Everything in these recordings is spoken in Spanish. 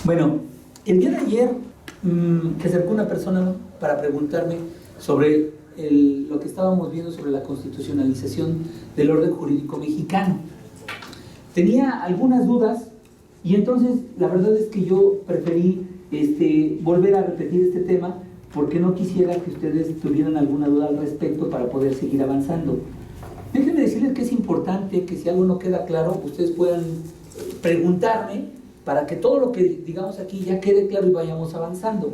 Bueno, el día de ayer se acercó una persona para preguntarme sobre lo que estábamos viendo sobre la constitucionalización del orden jurídico mexicano. Tenía algunas dudas y entonces la verdad es que yo preferí volver a repetir este tema porque no quisiera que ustedes tuvieran alguna duda al respecto para poder seguir avanzando. Déjenme decirles que es importante que si algo no queda claro, ustedes puedan preguntarme para que todo lo que digamos aquí ya quede claro y vayamos avanzando.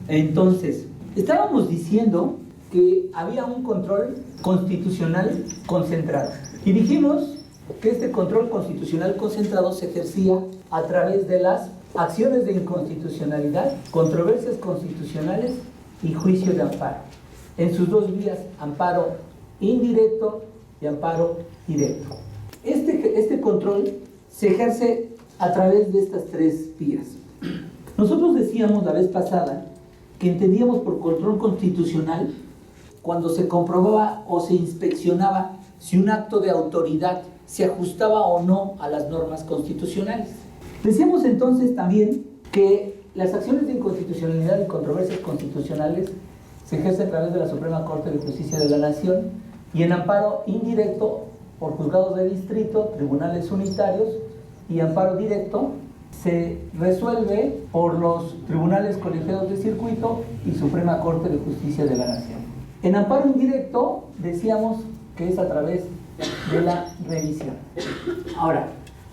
Entonces, estábamos diciendo que había un control constitucional concentrado. Y dijimos que este control constitucional concentrado se ejercía a través de las acciones de inconstitucionalidad, controversias constitucionales y juicio de amparo. En sus dos vías, amparo indirecto y amparo directo. Este control se ejerce a través de estas tres vías. Nosotros decíamos la vez pasada que entendíamos por control constitucional cuando se comprobaba o se inspeccionaba si un acto de autoridad se ajustaba o no a las normas constitucionales. Decíamos entonces también que las acciones de inconstitucionalidad y controversias constitucionales se ejercen a través de la Suprema Corte de Justicia de la Nación y en amparo indirecto por juzgados de distrito, tribunales unitarios, y amparo directo se resuelve por los tribunales colegiados de circuito y Suprema Corte de Justicia de la Nación. En amparo indirecto decíamos que es a través de la revisión. Ahora,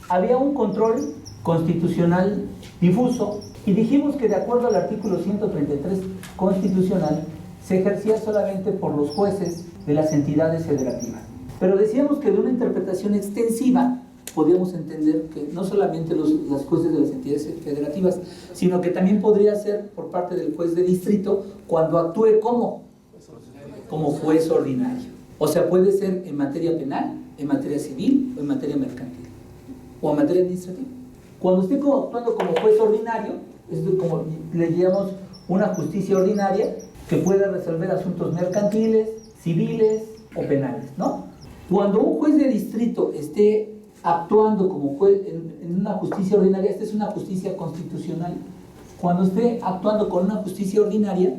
había un control constitucional difuso y dijimos que de acuerdo al artículo 133 constitucional se ejercía solamente por los jueces de las entidades federativas. Pero decíamos que de una interpretación extensiva podíamos entender que no solamente los jueces de las entidades federativas, sino que también podría ser por parte del juez de distrito cuando actúe como juez ordinario. O sea, puede ser en materia penal, en materia civil o en materia mercantil o en materia administrativa. Cuando esté actuando como juez ordinario, es como le llamamos una justicia ordinaria que pueda resolver asuntos mercantiles, civiles o penales, ¿no? Cuando un juez de distrito esté actuando como juez en una justicia ordinaria, esta es una justicia constitucional. Cuando esté actuando con una justicia ordinaria,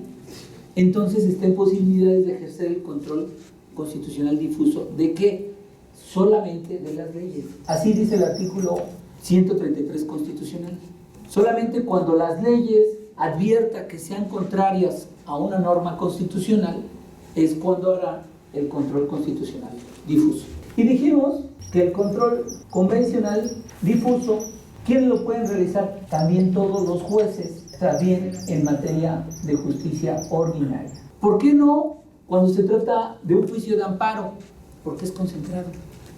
entonces está en posibilidades de ejercer el control constitucional difuso. ¿De qué? Solamente de las leyes. Así dice el artículo 133 constitucional. Solamente cuando las leyes advierta que sean contrarias a una norma constitucional es cuando hará el control constitucional difuso. Y dijimos que el control convencional difuso, ¿quiénes lo pueden realizar? También todos los jueces, también en materia de justicia ordinaria. ¿Por qué no cuando se trata de un juicio de amparo? Porque es concentrado.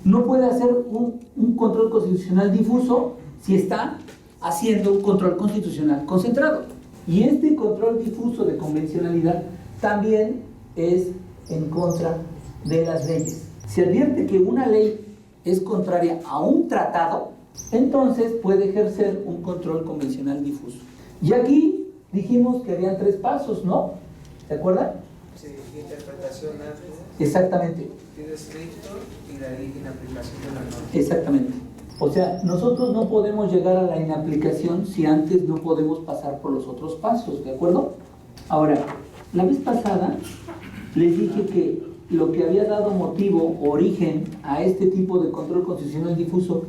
No puede hacer un control constitucional difuso si está haciendo un control constitucional concentrado. Y este control difuso de convencionalidad también es en contra de las leyes. Se advierte que una ley es contraria a un tratado, entonces puede ejercer un control convencional difuso. Y aquí dijimos que habían tres pasos, ¿no? ¿Se acuerdan? Sí, interpretación amplia. Exactamente. Sentido estricto y la inaplicación de la norma. Exactamente. O sea, nosotros no podemos llegar a la inaplicación si antes no podemos pasar por los otros pasos, ¿de acuerdo? Ahora, la vez pasada les dije que lo que había dado motivo o origen a este tipo de control constitucional difuso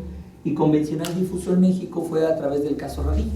y convencional difuso en México fue a través del caso Radilla.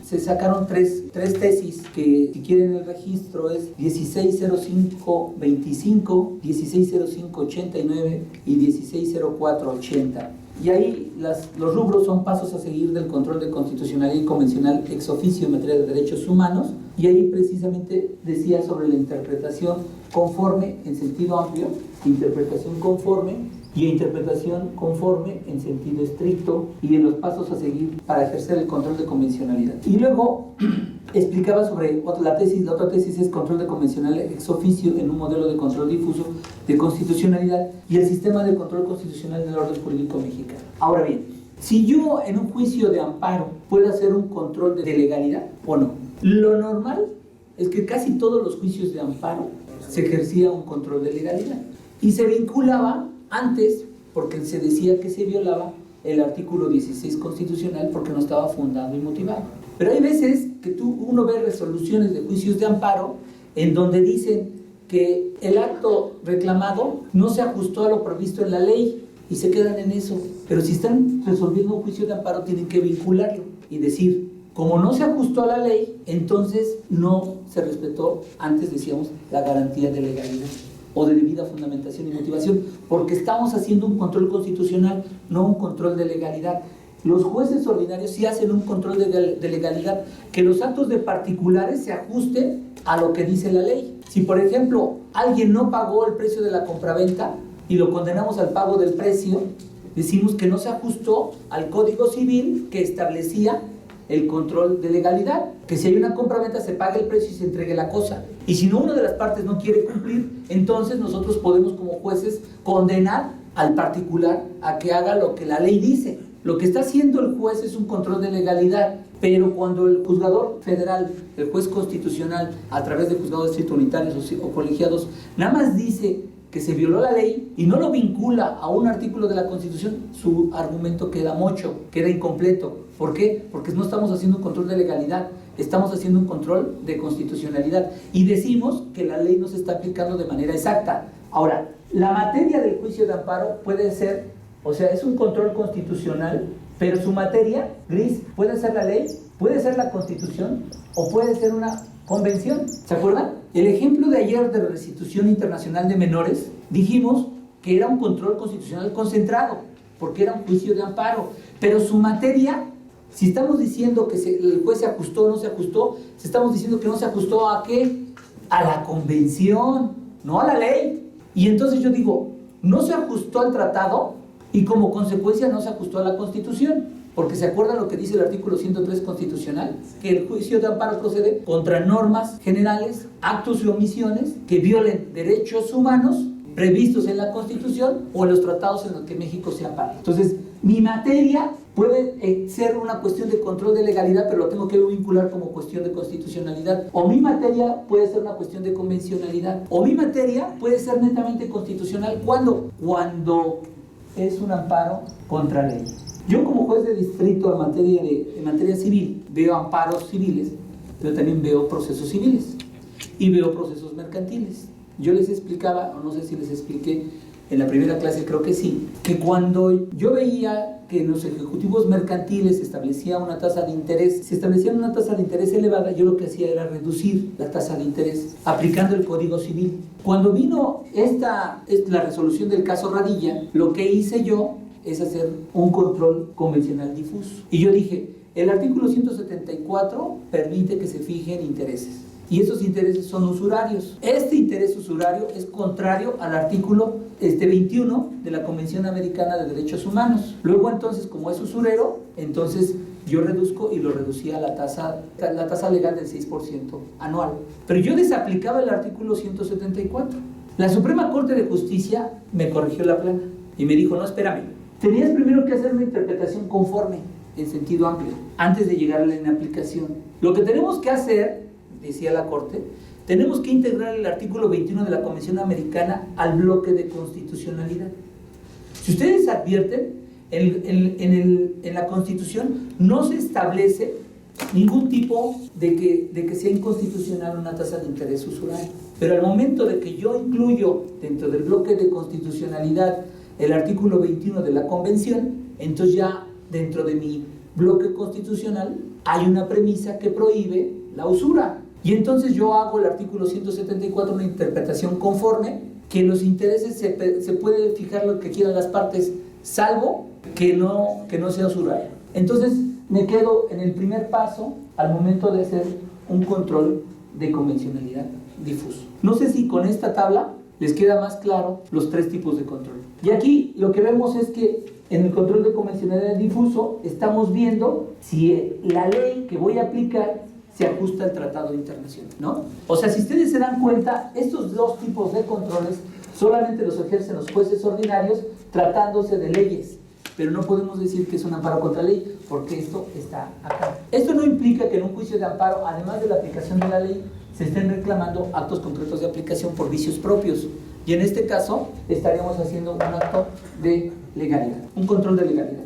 Se sacaron tres tesis que, si quieren el registro, es 160525, 160589 y 160480. Y ahí los rubros son pasos a seguir del control de constitucionalidad y convencional ex oficio en materia de derechos humanos, y ahí precisamente decía sobre la interpretación conforme en sentido amplio, interpretación conforme y interpretación conforme en sentido estricto, y en los pasos a seguir para ejercer el control de convencionalidad. Y luego explicaba sobre la otra tesis es control de convencional ex oficio en un modelo de control difuso de constitucionalidad y el sistema de control constitucional del orden jurídico mexicano. Ahora bien, si yo en un juicio de amparo puedo hacer un control de legalidad o no, lo normal es que casi todos los juicios de amparo se ejercía un control de legalidad y se vinculaba antes porque se decía que se violaba el artículo 16 constitucional porque no estaba fundado y motivado. Pero hay veces que uno ve resoluciones de juicios de amparo en donde dicen que el acto reclamado no se ajustó a lo previsto en la ley y se quedan en eso. Pero si están resolviendo un juicio de amparo tienen que vincularlo y decir, como no se ajustó a la ley, entonces no se respetó, antes decíamos, la garantía de legalidad o de debida fundamentación y motivación, porque estamos haciendo un control constitucional, no un control de legalidad. Los jueces ordinarios sí hacen un control de legalidad, que los actos de particulares se ajusten a lo que dice la ley. Si, por ejemplo, alguien no pagó el precio de la compraventa y lo condenamos al pago del precio, decimos que no se ajustó al Código Civil que establecía el control de legalidad, que si hay una compraventa se pague el precio y se entregue la cosa. Y si no, una de las partes no quiere cumplir, entonces nosotros podemos como jueces condenar al particular a que haga lo que la ley dice. Lo que está haciendo el juez es un control de legalidad, pero cuando el juzgador federal, el juez constitucional, a través de juzgados distrito unitarios o colegiados, nada más dice que se violó la ley y no lo vincula a un artículo de la Constitución, su argumento queda mocho, queda incompleto. ¿Por qué? Porque no estamos haciendo un control de legalidad, estamos haciendo un control de constitucionalidad y decimos que la ley no se está aplicando de manera exacta. Ahora, la materia del juicio de amparo puede ser, o sea, es un control constitucional, pero su materia, gris, puede ser la ley, puede ser la Constitución o puede ser una convención. ¿Se acuerdan? El ejemplo de ayer de restitución internacional de menores, dijimos que era un control constitucional concentrado, porque era un juicio de amparo, pero su materia, si estamos diciendo que el juez se ajustó o no se ajustó, estamos diciendo que no se ajustó ¿a qué? A la convención, no a la ley. Y entonces yo digo, no se ajustó al tratado y como consecuencia no se ajustó a la Constitución. Porque se acuerdan lo que dice el artículo 103 constitucional, que el juicio de amparo procede contra normas generales, actos y omisiones que violen derechos humanos previstos en la Constitución o en los tratados en los que México se ampara. Entonces, mi materia puede ser una cuestión de control de legalidad, pero lo tengo que vincular como cuestión de constitucionalidad. O mi materia puede ser una cuestión de convencionalidad. O mi materia puede ser netamente constitucional. ¿Cuándo? Cuando es un amparo contra ley. Yo como juez de distrito en materia civil veo amparos civiles, pero también veo procesos civiles y veo procesos mercantiles. Yo les explicaba, o no sé si les expliqué en la primera clase, creo que sí, que cuando yo veía que en los ejecutivos mercantiles se establecía una tasa de interés, si establecían una tasa de interés elevada, yo lo que hacía era reducir la tasa de interés aplicando el Código Civil. Cuando vino la resolución del caso Radilla, lo que hice yo es hacer un control convencional difuso. Y yo dije, el artículo 174 permite que se fijen intereses. Y esos intereses son usurarios. Este interés usurario es contrario al artículo 21 de la Convención Americana de Derechos Humanos. Luego entonces, como es usurero, entonces yo reduzco y lo reducía a la tasa legal del 6% anual. Pero yo desaplicaba el artículo 174. La Suprema Corte de Justicia me corrigió la plana y me dijo, no, espérame, tenías primero que hacer una interpretación conforme, en sentido amplio, antes de llegar a la inaplicación. Lo que tenemos que hacer, decía la Corte, tenemos que integrar el artículo 21 de la Convención Americana al bloque de constitucionalidad. Si ustedes advierten, en la Constitución no se establece ningún tipo de que sea inconstitucional una tasa de interés usurario. Pero al momento de que yo incluyo dentro del bloque de constitucionalidad el artículo 21 de la Convención, entonces ya dentro de mi bloque constitucional hay una premisa que prohíbe la usura. Y entonces yo hago el artículo 174 una interpretación conforme, que en los intereses se puede fijar lo que quieran las partes, salvo que no sea usurario. Entonces me quedo en el primer paso al momento de hacer un control de convencionalidad difuso. No sé si con esta tabla les queda más claro los tres tipos de control. Y aquí lo que vemos es que en el control de convencionalidad difuso estamos viendo si la ley que voy a aplicar se ajusta al tratado internacional, ¿no? O sea, si ustedes se dan cuenta, estos dos tipos de controles solamente los ejercen los jueces ordinarios tratándose de leyes, pero no podemos decir que es un amparo contra ley, porque esto está acá. Esto no implica que en un juicio de amparo, además de la aplicación de la ley, se estén reclamando actos concretos de aplicación por vicios propios. Y en este caso estaríamos haciendo un acto de legalidad, un control de legalidad.